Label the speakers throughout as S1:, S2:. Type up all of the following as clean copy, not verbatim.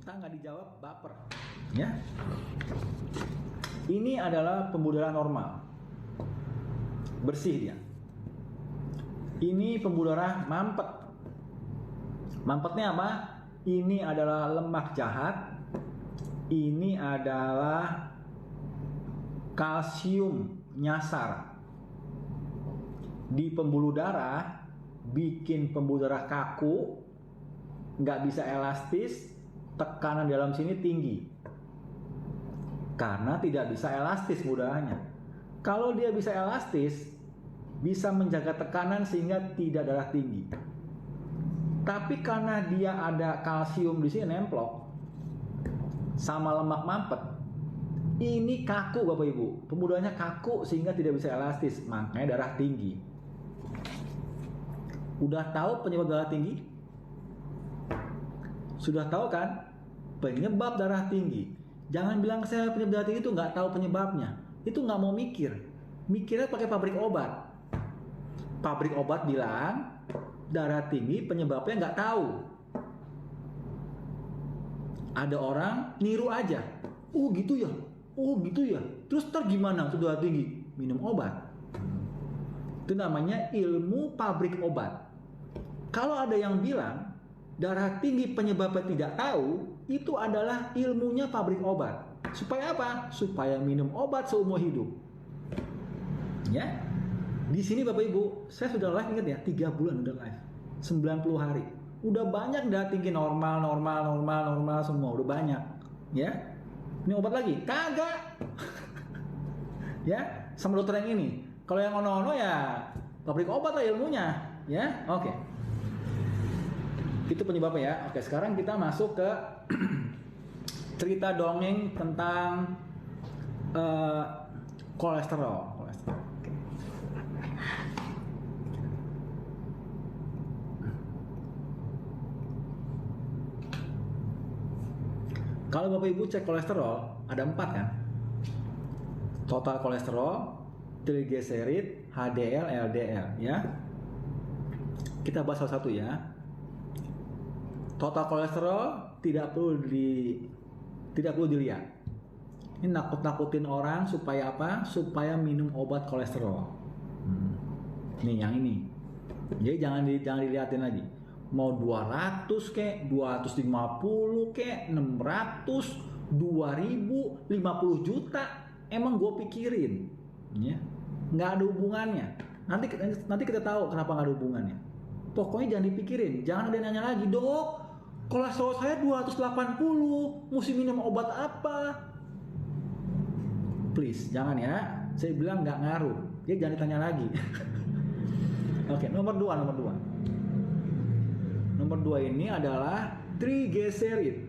S1: Entah nggak dijawab baper. Ya. Ini adalah pembuluh darah normal. Bersih dia. Ini pembuluh darah mampet. Mampetnya apa? Ini adalah lemak jahat. Ini adalah kalsium nyasar di pembuluh darah, bikin pembuluh darah kaku, nggak bisa elastis, tekanan dalam sini tinggi karena tidak bisa elastis pembuluh darahnya. Kalau dia bisa elastis, bisa menjaga tekanan sehingga tidak darah tinggi. Tapi karena dia ada kalsium di sini nemplok sama lemak mampet, ini kaku Bapak Ibu, pembuluh darahnya kaku sehingga tidak bisa elastis, makanya darah tinggi. Udah tahu penyebab darah tinggi? Sudah tahu kan? Penyebab darah tinggi. Jangan bilang saya penyebab darah tinggi itu nggak tahu penyebabnya. Itu nggak mau mikir. Mikirnya pakai pabrik obat. Pabrik obat bilang darah tinggi penyebabnya nggak tahu. Ada orang niru aja. Oh gitu ya. Oh gitu ya. Terus gimana untuk darah tinggi? Minum obat. Itu namanya ilmu pabrik obat. Kalau ada yang bilang darah tinggi penyebabnya tidak tahu, itu adalah ilmunya pabrik obat. Supaya apa? Supaya minum obat seumur hidup. Ya. Di sini Bapak Ibu, saya sudah live, ingat ya, 3 bulan udah live. 90 hari. Udah banyak darah tinggi normal semua, udah banyak. Ya. Ini obat lagi? Kagak. Ya, sama dokter yang ini. Kalau yang ono-ono ya pabrik obat lah ilmunya, ya. Oke. Itu penyebabnya ya. Oke, sekarang kita masuk ke cerita dongeng tentang kolesterol. Oke. Kalau Bapak Ibu cek kolesterol, ada 4 kan? Total kolesterol, trigliserid, HDL, LDL, ya. Kita bahas satu-satu ya. Total kolesterol tidak perlu dilihat. Ini nakut-nakutin orang supaya apa? Supaya minum obat kolesterol. Nih yang ini. Jadi jangan dilihatin lagi. Mau 200 kek, 250 kek, 600, 2000, 50 juta. Emang gue pikirin, ya, nggak ada hubungannya. Nanti kita tahu kenapa nggak ada hubungannya. Pokoknya jangan dipikirin, jangan ada nanya lagi, dok, kolesterol saya 280, mesti minum obat apa? Please, jangan ya. Saya bilang nggak ngaruh, ya jangan ditanya lagi. Oke, nomor 2. Nomor 2 ini adalah trigliserid.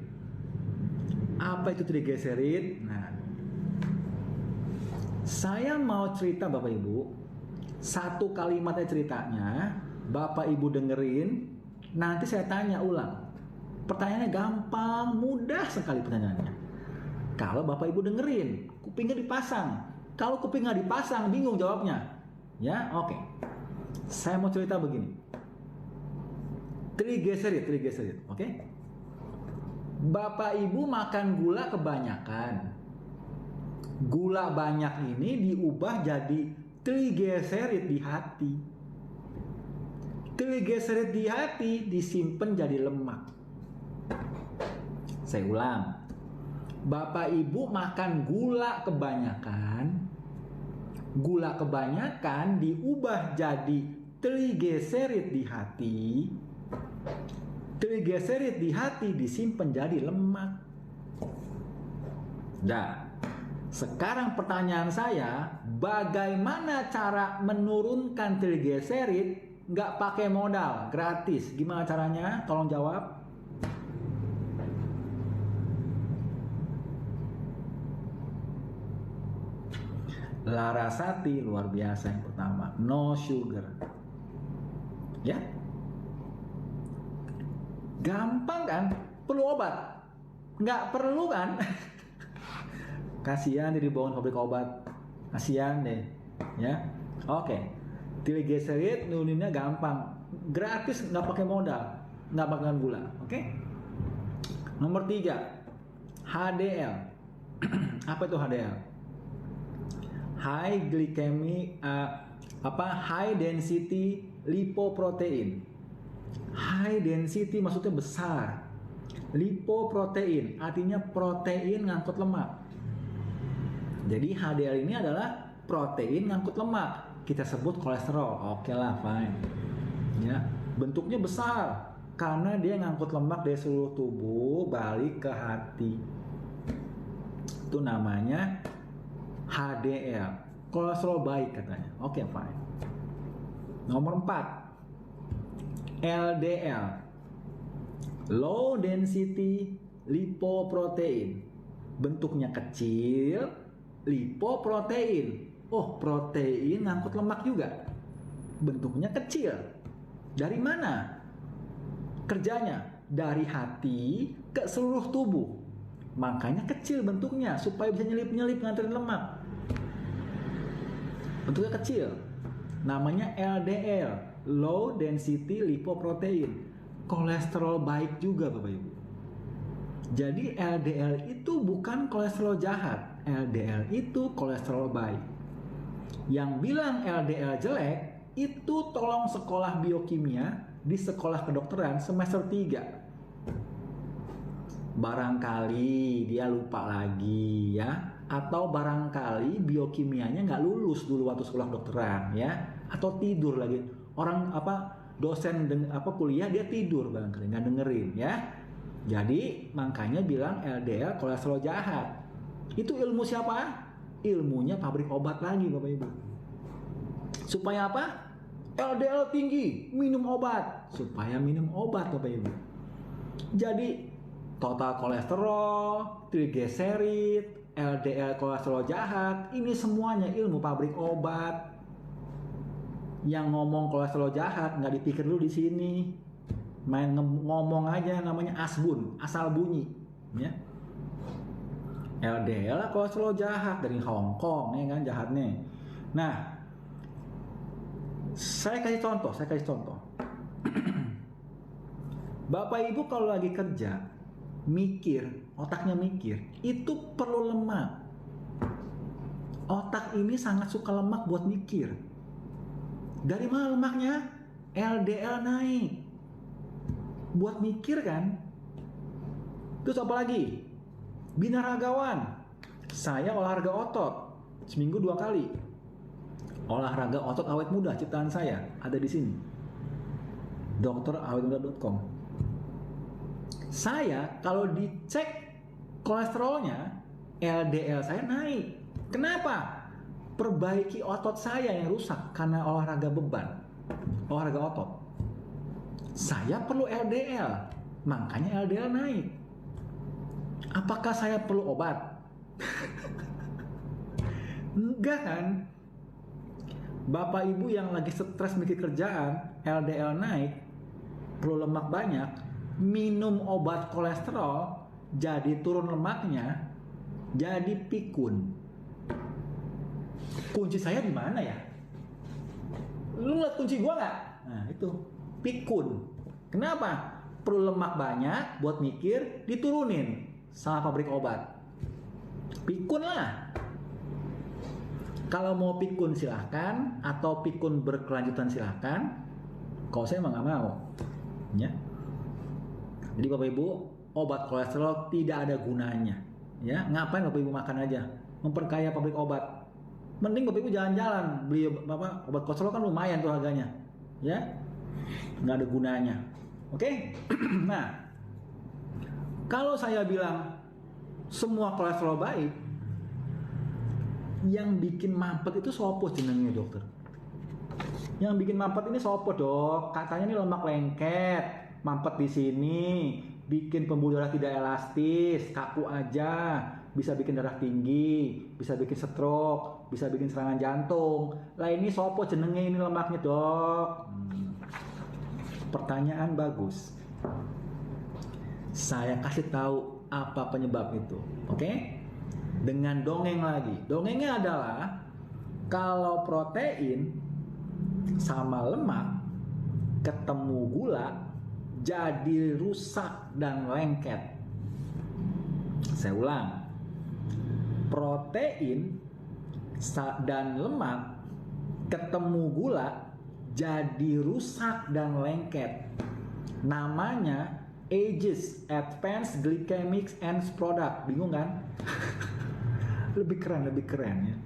S1: Apa itu trigliserid? Nah, saya mau cerita Bapak Ibu, satu kalimatnya ceritanya, Bapak Ibu dengerin, nanti saya tanya ulang. Pertanyaannya gampang, mudah sekali pertanyaannya. Kalau Bapak Ibu dengerin, kupingnya dipasang. Kalau kuping nggak dipasang, bingung jawabnya. Ya, oke. Saya mau cerita begini. Trigliserid, oke? Bapak Ibu makan gula kebanyakan. Gula banyak ini diubah jadi trigliserid di hati. Trigliserid di hati disimpan jadi lemak. Saya ulang. Bapak Ibu makan gula kebanyakan. Gula kebanyakan diubah jadi trigliserid di hati. Trigliserid di hati disimpan jadi lemak. Dah. Sekarang pertanyaan saya, bagaimana cara menurunkan trigliserid nggak pakai modal, gratis? Gimana caranya? Tolong jawab. Larasati luar biasa yang pertama, no sugar. Ya. Gampang kan? Perlu obat? Nggak perlu kan? Kasihan dibawain pabrik obat. Kasihan deh. Ya. Oke. Trigliserid nuruninnya gampang. Gratis, nggak pakai modal. Nggak pakai gula. Oke? Nomor 3, HDL. Apa itu HDL? High glycemic high density lipoprotein. High density maksudnya besar. Lipoprotein artinya protein ngangkut lemak. Jadi HDL ini adalah protein ngangkut lemak. Kita sebut kolesterol. Oke lah, fine. Ya, bentuknya besar karena dia ngangkut lemak dari seluruh tubuh balik ke hati. Itu namanya HDL, kolesterol baik katanya. Oke, fine. Nomor 4, LDL, low density lipoprotein. Bentuknya kecil, lipoprotein. Oh, protein ngangkut lemak juga. Bentuknya kecil. Dari mana? Kerjanya dari hati ke seluruh tubuh. Makanya kecil bentuknya supaya bisa nyelip-nyelip nganterin lemak. Bentuknya kecil. Namanya LDL, low density lipoprotein. Kolesterol baik juga Bapak Ibu. Jadi LDL itu bukan kolesterol jahat. LDL itu kolesterol baik. Yang bilang LDL jelek itu tolong sekolah biokimia di sekolah kedokteran semester 3. Barangkali dia lupa lagi ya, atau barangkali biokimianya nggak lulus dulu waktu sekolah kedokteran ya, atau tidur lagi. Orang dosen kuliah dia tidur barangkali nggak dengerin ya. Jadi makanya bilang LDL kolesterol jahat. Itu ilmu siapa? Ilmunya pabrik obat lagi Bapak Ibu. Supaya apa? LDL tinggi, minum obat. Supaya minum obat Bapak Ibu. Jadi total kolesterol, trigliserid, LDL kolesterol jahat, ini semuanya ilmu pabrik obat. Yang ngomong kolesterol jahat nggak dipikir dulu di sini. Main ngomong aja namanya asbun, asal bunyi ya. LDL kolesterol jahat dari Hong Kong ya kan jahatnya. Nah, saya kasih contoh. Bapak Ibu kalau lagi kerja, otaknya mikir, itu perlu lemak. Otak ini sangat suka lemak buat mikir. Dari mana lemaknya? LDL naik. Buat mikir kan. Terus apa lagi? Binaragawan. Saya olahraga otot seminggu 2 kali. Olahraga otot awet muda ciptaan saya ada di sini. Dokterawetmuda.com. Saya kalau dicek kolesterolnya, LDL saya naik. Kenapa? Perbaiki otot saya yang rusak karena olahraga beban, olahraga otot. Saya perlu LDL, makanya LDL naik. Apakah saya perlu obat? Enggak kan? Bapak Ibu yang lagi stres mikir kerjaan, LDL naik, perlu lemak banyak, minum obat kolesterol, jadi turun lemaknya, jadi pikun. Kunci saya di mana ya? Lu ngeliat kunci gua nggak? Nah itu pikun. Kenapa? Perlu lemak banyak buat mikir, diturunin sama pabrik obat. Pikun lah. Kalau mau pikun silahkan, atau pikun berkelanjutan silahkan. Kalau saya emang nggak mau, ya. Jadi Bapak Ibu, obat kolesterol tidak ada gunanya, ya. Ngapain Bapak Ibu makan aja, memperkaya pabrik obat. Mending Bapak Ibu jalan-jalan beli obat kolesterol kan lumayan tuh harganya, ya. Nggak ada gunanya, oke? Nah, kalau saya bilang semua kolesterol baik, yang bikin mampet itu sopo jenengnya dokter? Yang bikin mampet ini sopo dok? Katanya ini lemak lengket, mampet di sini, bikin pembuluh darah tidak elastis, kaku aja, bisa bikin darah tinggi, bisa bikin stroke, bisa bikin serangan jantung. Lah ini sopo jenengnya ini lemaknya dok? Pertanyaan bagus. Saya kasih tahu apa penyebab itu, oke? Dengan dongeng lagi. Dongengnya adalah kalau protein sama lemak ketemu gula jadi rusak dan lengket. Saya ulang. Protein dan lemak ketemu gula jadi rusak dan lengket. Namanya AGEs, Advanced Glycemic End Product. Bingung kan? lebih keren ya.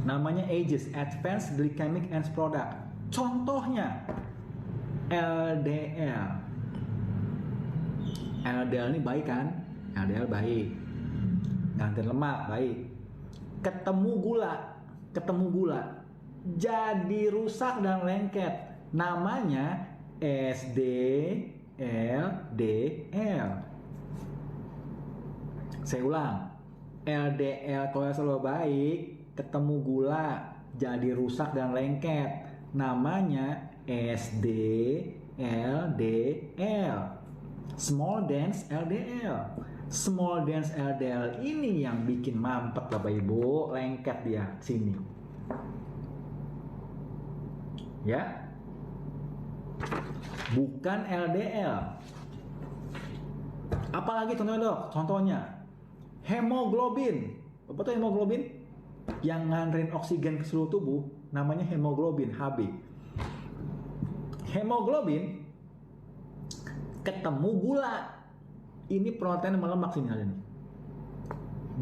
S1: Namanya AGEs, Advanced Glycemic End Product. Contohnya LDL. LDL ini baik kan? LDL baik. Ganti lemak baik. Ketemu gula jadi rusak dan lengket. Namanya SDLDL. Saya ulang. LDL kolesterol baik, ketemu gula jadi rusak dan lengket. Namanya SDLDL. Small dense LDL. Small dense LDL ini yang bikin mampet Bapak Ibu, lengket dia sini. Ya. Bukan LDL. Apalagi contohnya dok? Contohnya hemoglobin. Apa tuh hemoglobin? Yang nganterin oksigen ke seluruh tubuh, namanya hemoglobin, Hb. Hemoglobin ketemu gula, ini protein sama lemak sini hal ini,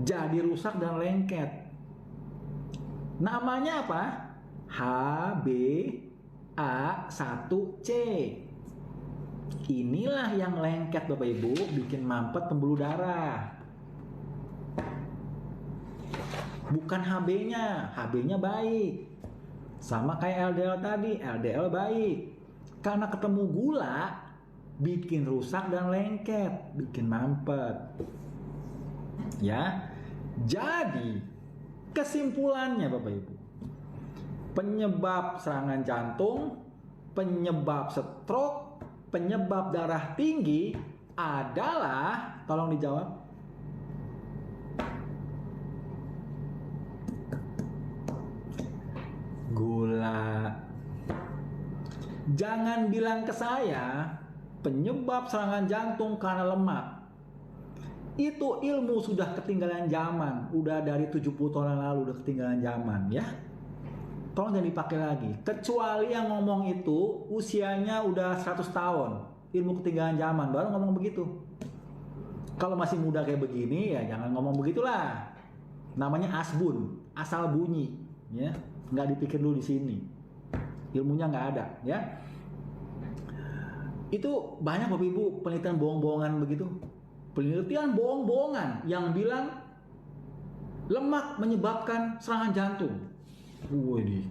S1: jadi rusak dan lengket. Namanya apa? HbA1c. Inilah yang lengket Bapak Ibu, bikin mampet pembuluh darah. Bukan HB-nya, HB-nya baik. Sama kayak LDL tadi, LDL baik. Karena ketemu gula, bikin rusak dan lengket, bikin mampet. Ya. Jadi, kesimpulannya Bapak Ibu, penyebab serangan jantung, penyebab stroke, penyebab darah tinggi adalah, tolong dijawab, gula. Jangan bilang ke saya penyebab serangan jantung karena lemak. Itu ilmu sudah ketinggalan zaman. Udah dari 70 tahun yang lalu udah ketinggalan zaman ya. Tolong jangan dipakai lagi. Kecuali yang ngomong itu usianya udah 100 tahun. Ilmu ketinggalan zaman baru ngomong begitu. Kalau masih muda kayak begini ya jangan ngomong begitulah. Namanya asbun, asal bunyi ya. Nggak dipikir dulu di sini. Ilmunya nggak ada ya. Itu banyak Bapak Ibu penelitian bohong-bohongan begitu. Penelitian bohong-bohongan yang bilang lemak menyebabkan serangan jantung. Waduh.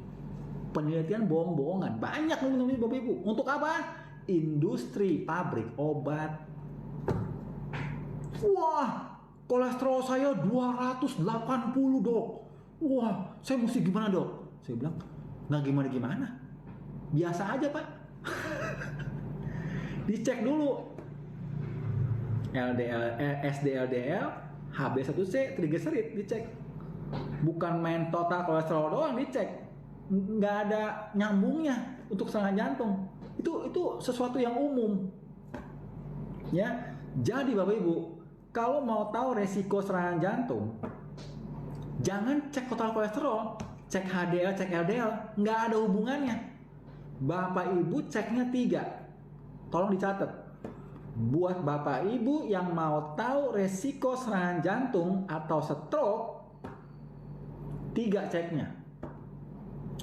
S1: Penelitian bohong-bohongan banyak nih Bapak Ibu. Untuk apa? Industri pabrik obat. Wah, kolesterol saya 280 dok. Wah, saya mesti gimana dok? Saya bilang, nggak gimana-gimana. Biasa aja pak. Dicek dulu. LDL, SDLDL, HB1C, trigliserid dicek. Bukan main total kolesterol doang dicek. Nggak ada nyambungnya untuk serangan jantung. Itu sesuatu yang umum. Ya, jadi Bapak Ibu, kalau mau tahu resiko serangan jantung, jangan cek total kolesterol, cek HDL, cek LDL, nggak ada hubungannya. Bapak Ibu ceknya 3. Tolong dicatat. Buat Bapak Ibu yang mau tahu resiko serangan jantung atau stroke, 3 ceknya.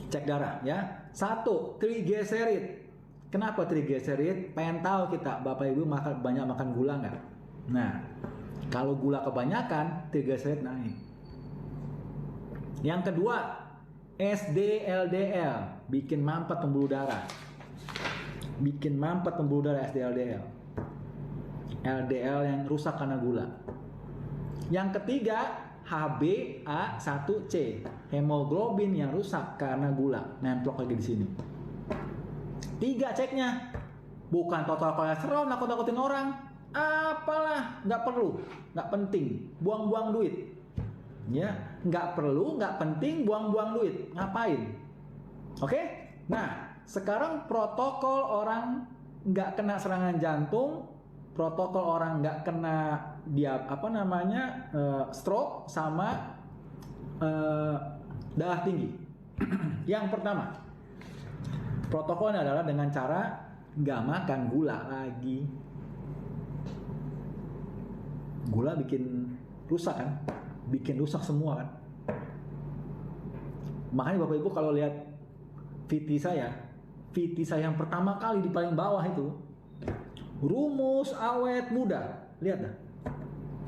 S1: Cek darah ya. 1, trigliserid. Kenapa trigliserid? Pengen tahu kita Bapak Ibu banyak makan gula nggak? Nah, kalau gula kebanyakan, trigliserid naik. Yang kedua, SDLDL, bikin mampet pembuluh darah. Bikin mampet pembuluh darah SDLDL. LDL yang rusak karena gula. Yang ketiga, HbA1c, hemoglobin yang rusak karena gula. Nemplok lagi di sini. 3 ceknya. Bukan total kolesterol, nakut-nakutin orang. Apalah, nggak perlu, nggak penting, buang-buang duit. Ya, nggak perlu, nggak penting, buang-buang duit. Ngapain? Oke? Nah, sekarang protokol orang nggak kena serangan jantung protokol orang nggak kena dia stroke sama darah tinggi. Yang pertama, protokolnya adalah dengan cara nggak makan gula lagi. Gula bikin rusak kan, bikin rusak semua kan. Makanya Bapak Ibu kalau lihat VT saya yang pertama kali di paling bawah itu, rumus awet muda, lihat dah.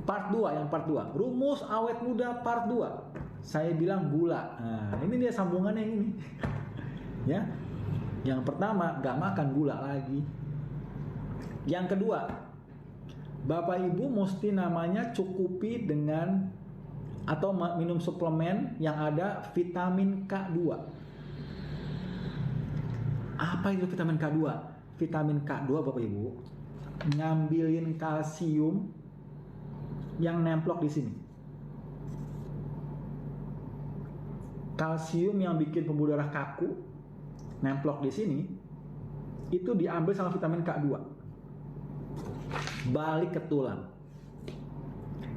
S1: Part 2, rumus awet muda part 2. Saya bilang gula. Nah, ini dia sambungannya ini. Ya. Yang pertama, gak makan gula lagi. Yang kedua, Bapak Ibu mesti namanya cukupi dengan atau minum suplemen yang ada vitamin K2. Apa itu vitamin K2? Vitamin K2 Bapak Ibu ngambilin kalsium yang nemplok di sini. Kalsium yang bikin pembuluh darah kaku nemplok di sini itu diambil sama vitamin K2. Balik ke tulang.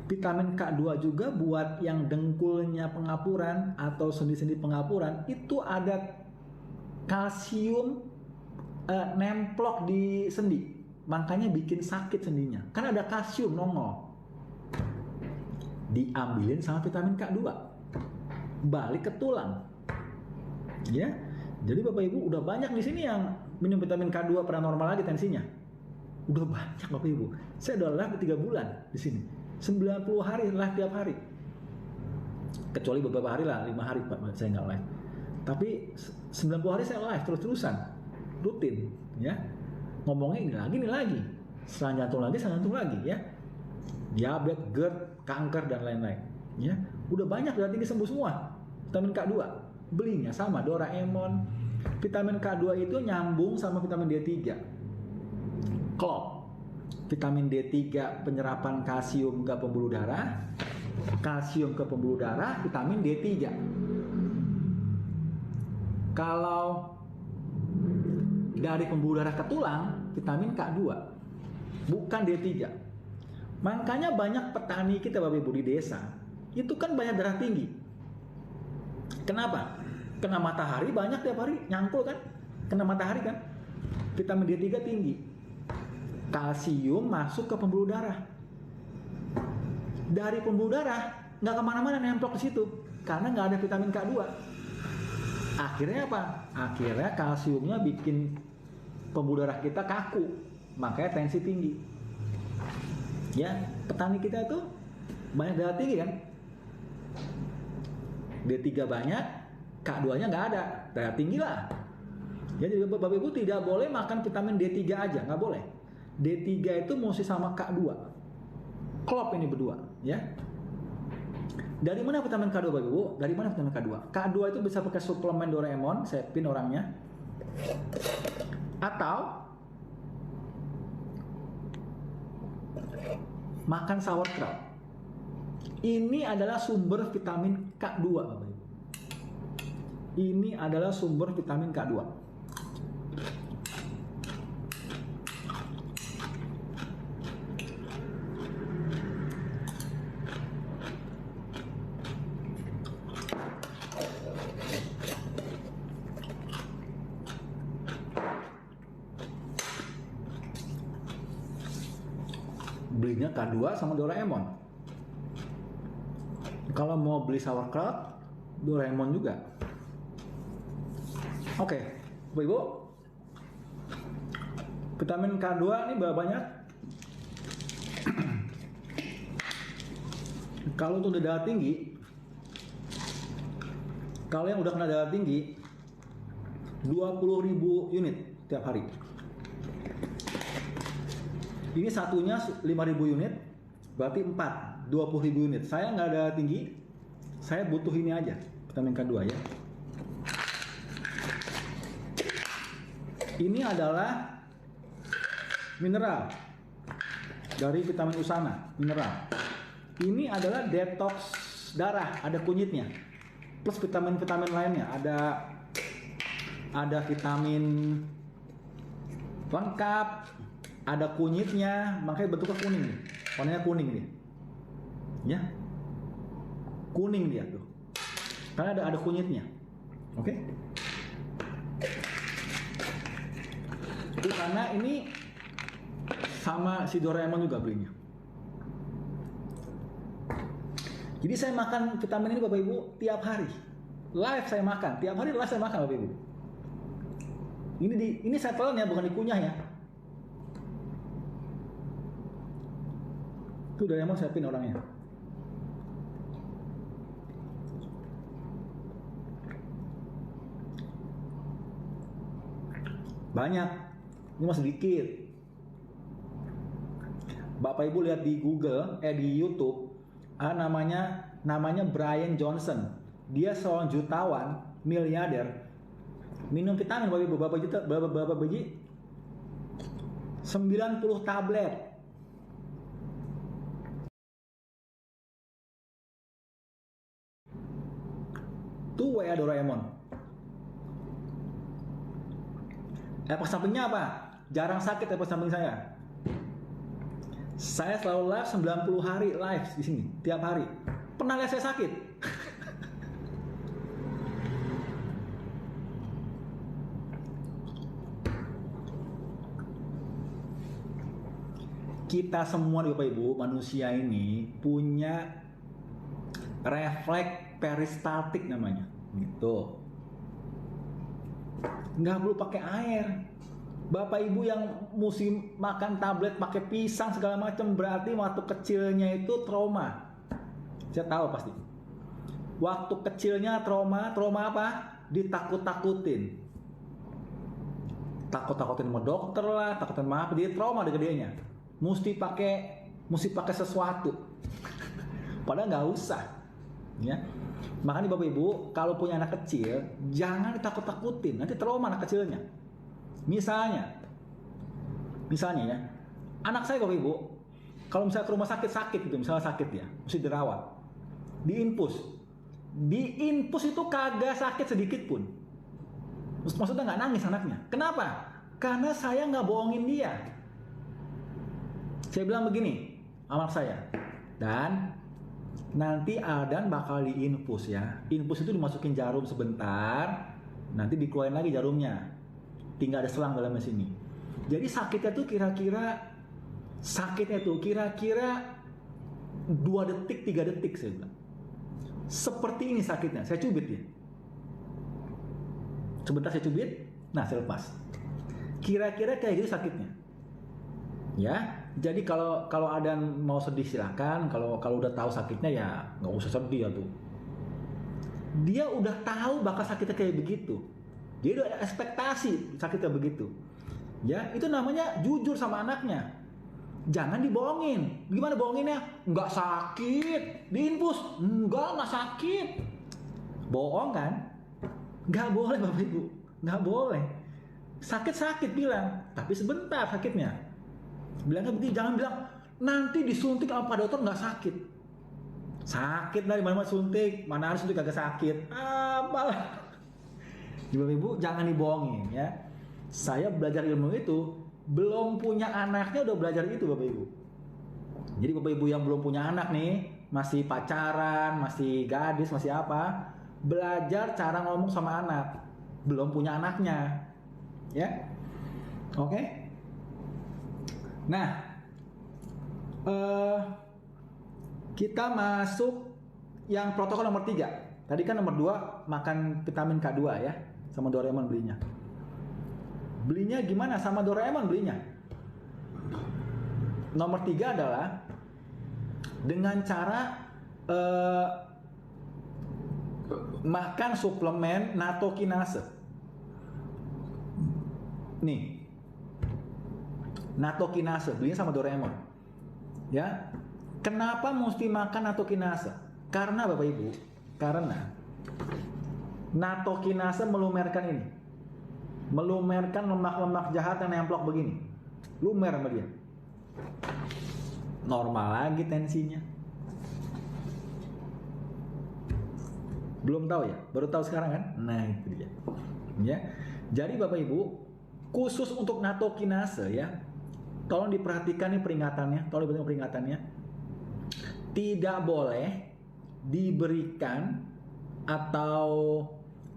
S1: Vitamin K2 juga buat yang dengkulnya pengapuran atau sendi-sendi pengapuran itu ada kalsium nemplok di sendi, makanya bikin sakit sendinya. Kan ada kalsium nongol, diambilin sama vitamin K2, balik ke tulang. Ya, jadi Bapak Ibu udah banyak di sini yang minum vitamin K2 pada normal lagi tensinya. Udah banyak Bapak Ibu. Saya udah live 3 bulan di sini. 90 hari live tiap hari. Kecuali beberapa hari lah, 5 hari Pak saya nggak live. Tapi 90 hari saya live terus-terusan, rutin, ya. Ngomongnya ini lagi. Serangan jantung lagi, ya. Diabetes, GERD, kanker dan lain-lain, ya. Udah banyak darah tinggi sembuh semua. Vitamin K2, belinya sama Doraemon. Vitamin K2 itu nyambung sama vitamin D3. Klop. Vitamin D3 penyerapan kalsium ke pembuluh darah, kalsium ke pembuluh darah, vitamin D3. Kalau dari pembuluh darah ke tulang, vitamin K2, bukan D3. Makanya banyak petani kita Bapak Ibu di desa, itu kan banyak darah tinggi. Kenapa? Kena matahari banyak tiap hari, nyangkul kan? Kena matahari kan? Vitamin D3 tinggi. Kalsium masuk ke pembuluh darah. Dari pembuluh darah nggak kemana-mana, nemplok di situ karena nggak ada vitamin K2. Akhirnya apa? Akhirnya kalsiumnya bikin pembuluh darah kita kaku, makanya tensi tinggi. Ya, petani kita itu banyak darah tinggi kan? D3 banyak, K2-nya nggak ada, darah tinggi lah. Jadi Bapak Ibu tidak boleh makan vitamin D3 aja, nggak boleh. D3 itu mesti sama K2. Klop ini berdua, ya. Dari mana vitamin K2 Bapak Ibu? Dari mana vitamin K2? K2 itu bisa pakai suplemen Doraemon, saya pin orangnya. Atau makan sauerkraut. Ini adalah sumber vitamin K2 Bapak Ibu. Ini adalah sumber vitamin K2. Belinya K2 sama Doraemon. Kalau mau beli sauerkraut, Doraemon juga. Oke, Bapak Ibu, vitamin K2 ini berapa banyak? Kalau untuk darah tinggi, kalau yang udah kena darah tinggi, 20.000 unit tiap hari. Ini satunya 5.000 unit, berarti 20.000 unit. Saya nggak ada tinggi, saya butuh ini aja, vitamin K2 ya. Ini adalah mineral dari vitamin Usana, mineral. Ini adalah detox darah, ada kunyitnya. Plus vitamin-vitamin lainnya, ada vitamin lengkap, ada kunyitnya, makanya bentuknya kuning nih. Warnanya kuning dia. Ya. Kuning dia tuh. Karena ada kunyitnya. Oke? Itu karena ini sama si Doraemon juga belinya. Jadi saya makan vitamin ini Bapak Ibu tiap hari. Live saya makan, tiap hari live saya makan Bapak Ibu. Ini saya telan ya, bukan dikunyah ya. Itu Doraemon siapin orangnya. Banyak, ini masih sedikit. Bapak Ibu lihat di Google, di YouTube, namanya Brian Johnson. Dia seorang jutawan, miliarder. Minum vitamin Bapak Ibu, berapa biji? 90 tablet. Tuh WA Doraemon. Efek sampingnya apa? Jarang sakit efek samping saya. Saya selalu live 90 hari live di sini tiap hari. Pernah lihat saya sakit? Kita semua Bapak Ibu manusia ini punya refleks peristaltik namanya. Gitu. Nggak perlu pakai air. Bapak Ibu yang mesti makan tablet pakai pisang segala macam berarti waktu kecilnya itu trauma. Saya tahu pasti. Waktu kecilnya trauma apa? Ditakut-takutin. Takut-takutin sama dokter lah, takutin sama apa, dia trauma dengan gedenya. Mesti pakai sesuatu. Padahal nggak usah. Ya. Makanya Bapak Ibu kalau punya anak kecil jangan ditakut-takutin, nanti trauma anak kecilnya. Misalnya ya, anak saya Bapak Ibu kalau misalnya ke rumah sakit gitu, misalnya sakit ya, mesti dirawat, diinfus itu kagak sakit sedikit pun. Maksudnya nggak nangis anaknya. Kenapa? Karena saya nggak bohongin dia. Saya bilang begini anak saya, dan nanti Aldan bakal diinfus ya. Infus itu dimasukin jarum sebentar, nanti dikeluarin lagi jarumnya. Tinggal ada selang dalam sini. Jadi sakitnya tuh kira-kira 2 detik, 3 detik saya bilang. Seperti ini sakitnya. Saya cubit ya. Sebentar saya cubit, nah saya lepas. Kira-kira kayak gitu sakitnya. Ya, jadi kalau ada mau sedih silakan. Kalau udah tahu sakitnya ya nggak usah sedih ya tuh. Dia udah tahu bakal sakitnya kayak begitu. Jadi udah ada ekspektasi sakitnya begitu. Ya, itu namanya jujur sama anaknya. Jangan dibohongin. Gimana bohonginnya? Nggak sakit, diinfus. Nggak sakit. Bohong kan? Nggak boleh Bapak Ibu. Nggak boleh. Sakit bilang, tapi sebentar sakitnya. Bilangnya begini, jangan bilang nanti disuntik sama Pak Dokter nggak sakit. Sakit dari mana suntik, mana harus suntik agak sakit. Apalah. Bapak Ibu jangan dibohongin ya. Saya belajar ilmu itu belum punya anaknya udah belajar itu Bapak Ibu. Jadi Bapak Ibu yang belum punya anak nih, masih pacaran, masih gadis, masih apa, belajar cara ngomong sama anak. Belum punya anaknya. Ya. Oke? Nah, kita masuk yang protokol nomor 3. Tadi kan nomor 2 makan vitamin K2 ya, sama Doraemon belinya. Belinya gimana sama Doraemon belinya? Nomor 3 adalah dengan cara makan suplemen natokinase. Nih. Natokinase belinya sama Doraemon. Ya. Kenapa mesti makan natokinase? Karena Bapak Ibu, karena natokinase melumerkan ini. Melumerkan lemak-lemak jahat yang nemplok begini. Lumer sama dia. Normal lagi tensinya. Belum tahu ya? Baru tahu sekarang kan? Nah, itu dia. Ya. Jadi Bapak Ibu, khusus untuk natokinase ya. tolong diperhatikan nih peringatannya, tolong diperhatikan peringatannya. Tidak boleh diberikan atau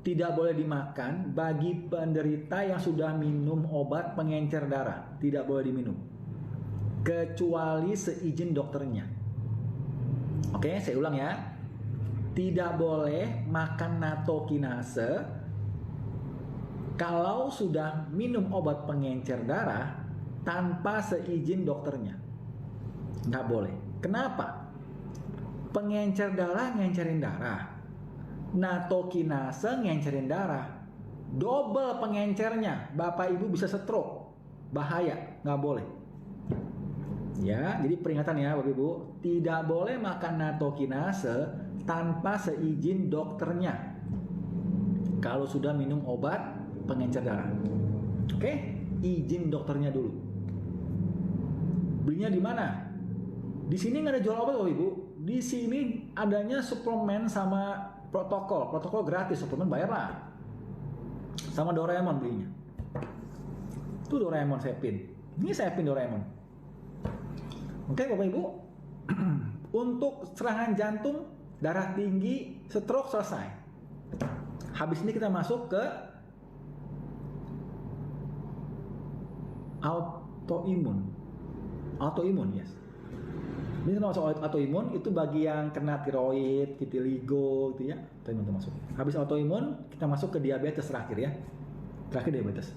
S1: tidak boleh dimakan bagi penderita yang sudah minum obat pengencer darah. Tidak boleh diminum kecuali seizin dokternya. Oke, saya ulang ya. Tidak boleh makan natokinase kalau sudah minum obat pengencer darah tanpa seizin dokternya. Nggak boleh. Kenapa? Pengencer darah ngencerin darah, natokinase ngencerin darah, double pengencernya, bapak ibu bisa stroke, bahaya, nggak boleh. Ya, jadi peringatan ya bapak ibu, tidak boleh makan natokinase tanpa seizin dokternya kalau sudah minum obat pengencer darah. Oke, izin dokternya dulu. Belinya di mana? Di sini nggak ada jual obat bapak ibu. Di sini adanya suplemen sama protokol gratis, suplemen bayar lah. Sama Doraemon belinya. Itu Doraemon saya pin. Ini saya pin Doraemon. Oke Bapak Ibu. Untuk serangan jantung, darah tinggi, stroke selesai. Habis ini kita masuk ke autoimun. Autoimun, yes. Ini termasuk autoimun, itu bagi yang kena tiroid, vitiligo gitu ya. Autoimun termasuk. Habis autoimun, kita masuk ke diabetes terakhir ya. Terakhir diabetes.